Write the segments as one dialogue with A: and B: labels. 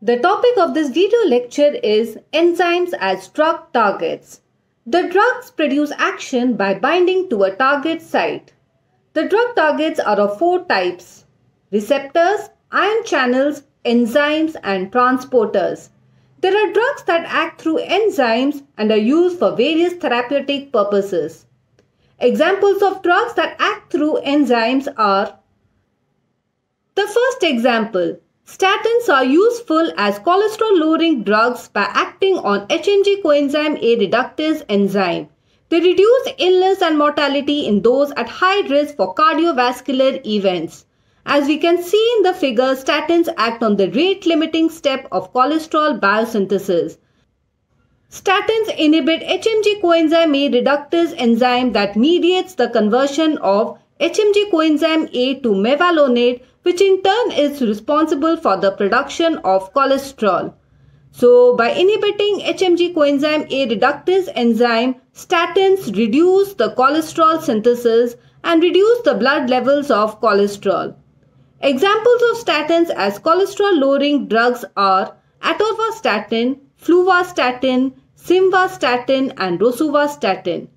A: The topic of this video lecture is enzymes as drug targets. The drugs produce action by binding to a target site. The drug targets are of four types: receptors, ion channels, enzymes, and transporters. There are drugs that act through enzymes and are used for various therapeutic purposes. Examples of drugs that act through enzymes are: the first example, statins are useful as cholesterol-lowering drugs by acting on HMG coenzyme A reductase enzyme. They reduce illness and mortality in those at high risk for cardiovascular events. As we can see in the figure, statins act on the rate-limiting step of cholesterol biosynthesis. Statins inhibit HMG coenzyme A reductase enzyme that mediates the conversion of HMG coenzyme A to mevalonate, which in turn is responsible for the production of cholesterol. So, by inhibiting HMG coenzyme A reductase enzyme, statins reduce the cholesterol synthesis and reduce the blood levels of cholesterol. Examples of statins as cholesterol-lowering drugs are atorvastatin, fluvastatin, simvastatin, and rosuvastatin.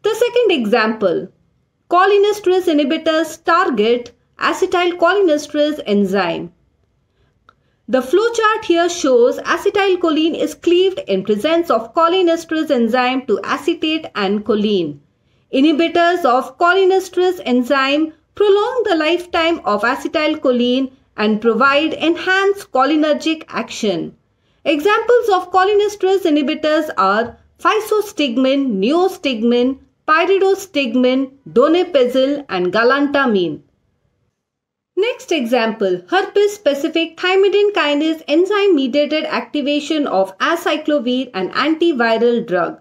A: The second example, cholinesterase inhibitors target acetylcholinesterase enzyme. The flowchart here shows acetylcholine is cleaved in presence of cholinesterase enzyme to acetate and choline. Inhibitors of cholinesterase enzyme prolong the lifetime of acetylcholine and provide enhanced cholinergic action. Examples of cholinesterase inhibitors are physostigmine, neostigmine, pyridostigmine, donepezil, and galantamine. Next example, herpes-specific thymidine kinase enzyme-mediated activation of acyclovir, an antiviral drug.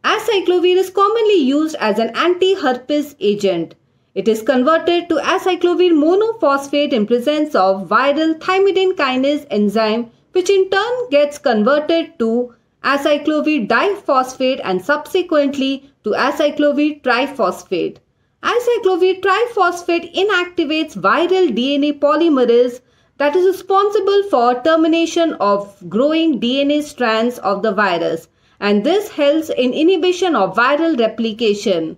A: Acyclovir is commonly used as an anti-herpes agent. It is converted to acyclovir monophosphate in presence of viral thymidine kinase enzyme, which in turn gets converted to acyclovir diphosphate and subsequently to acyclovir triphosphate. Acyclovir triphosphate inactivates viral DNA polymerase that is responsible for termination of growing DNA strands of the virus, and this helps in inhibition of viral replication.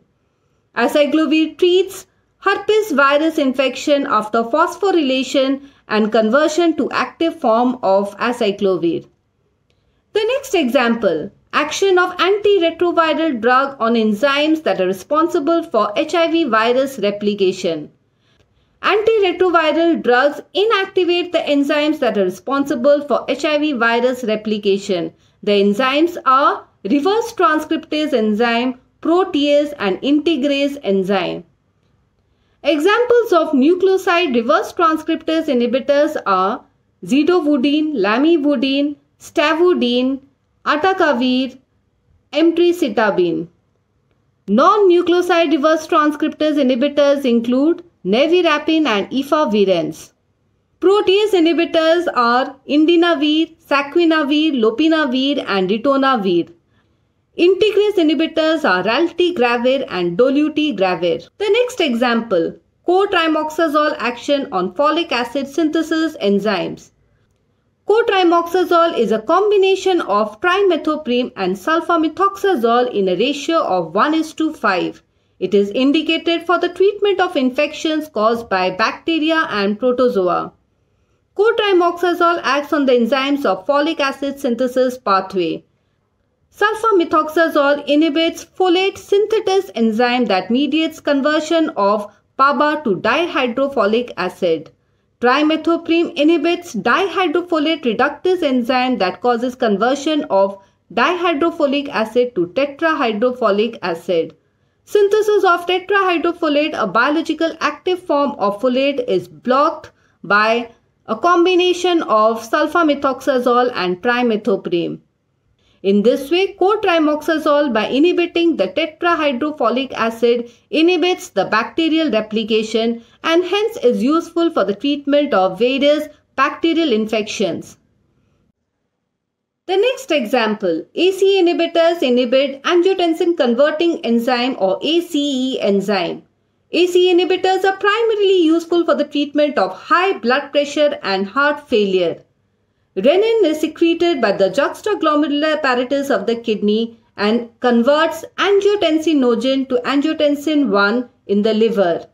A: Acyclovir treats herpes virus infection after phosphorylation and conversion to active form of acyclovir. The next example, action of antiretroviral drug on enzymes that are responsible for HIV virus replication. Antiretroviral drugs inactivate the enzymes that are responsible for HIV virus replication. The enzymes are reverse transcriptase enzyme, protease, and integrase enzyme. Examples of nucleoside reverse transcriptase inhibitors are zidovudine, lamivudine, stavudine, atacavir, emtricitabine. Non-nucleoside reverse transcriptase inhibitors include nevirapine and efavirenz. Protease inhibitors are indinavir, saquinavir, lopinavir, and ritonavir. Integrase inhibitors are raltegravir and dolutegravir. The next example, cotrimoxazole action on folic acid synthesis enzymes. Cotrimoxazole is a combination of trimethoprim and sulfamethoxazole in a ratio of 1:5. It is indicated for the treatment of infections caused by bacteria and protozoa. Cotrimoxazole acts on the enzymes of folic acid synthesis pathway. Sulfamethoxazole inhibits folate synthetase enzyme that mediates conversion of PABA to dihydrofolic acid. Trimethoprim inhibits dihydrofolate reductase enzyme that causes conversion of dihydrofolic acid to tetrahydrofolic acid. Synthesis of tetrahydrofolate, a biological active form of folate, is blocked by a combination of sulfamethoxazole and trimethoprim. In this way, cotrimoxazole, by inhibiting the tetrahydrofolic acid, inhibits the bacterial replication and hence is useful for the treatment of various bacterial infections. The next example, ACE inhibitors inhibit angiotensin converting enzyme or ACE enzyme. ACE inhibitors are primarily useful for the treatment of high blood pressure and heart failure. Renin is secreted by the juxtaglomerular apparatus of the kidney and converts angiotensinogen to angiotensin 1 in the liver.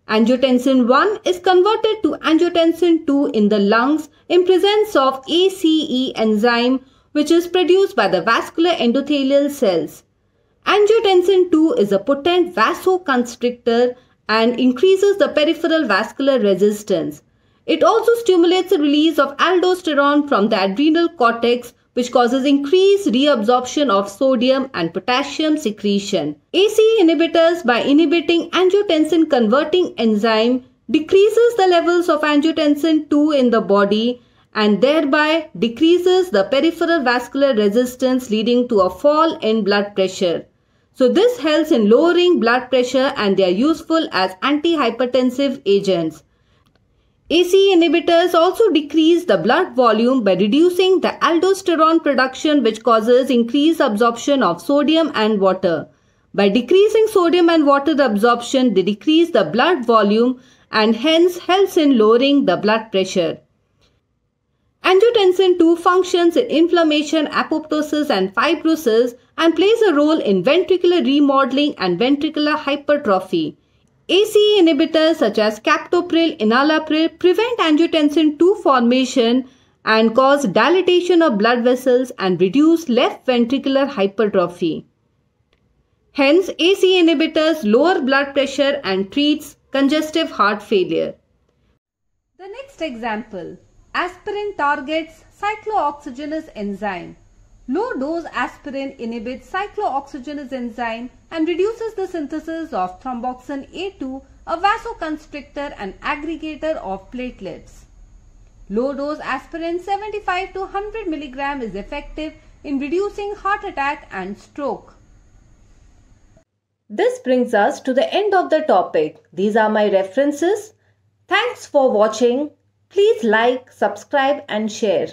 A: Angiotensin 1 is converted to angiotensin 2 in the lungs in presence of ACE enzyme, which is produced by the vascular endothelial cells. Angiotensin 2 is a potent vasoconstrictor and increases the peripheral vascular resistance. It also stimulates the release of aldosterone from the adrenal cortex, which causes increased reabsorption of sodium and potassium secretion. ACE inhibitors, by inhibiting angiotensin converting enzyme, decreases the levels of angiotensin 2 in the body and thereby decreases the peripheral vascular resistance, leading to a fall in blood pressure. So this helps in lowering blood pressure and they are useful as antihypertensive agents. ACE inhibitors also decrease the blood volume by reducing the aldosterone production, which causes increased absorption of sodium and water. By decreasing sodium and water absorption, they decrease the blood volume and hence helps in lowering the blood pressure. Angiotensin 2 functions in inflammation, apoptosis and fibrosis and plays a role in ventricular remodeling and ventricular hypertrophy. ACE inhibitors such as captopril, enalapril prevent angiotensin 2 formation and cause dilatation of blood vessels and reduce left ventricular hypertrophy. Hence, ACE inhibitors lower blood pressure and treats congestive heart failure. The next example, aspirin targets cyclooxygenase enzyme. Low-dose aspirin inhibits cyclooxygenase enzyme and reduces the synthesis of thromboxane A2, a vasoconstrictor and aggregator of platelets. Low-dose aspirin 75 to 100 mg is effective in reducing heart attack and stroke. This brings us to the end of the topic. These are my references. Thanks for watching. Please like, subscribe and share.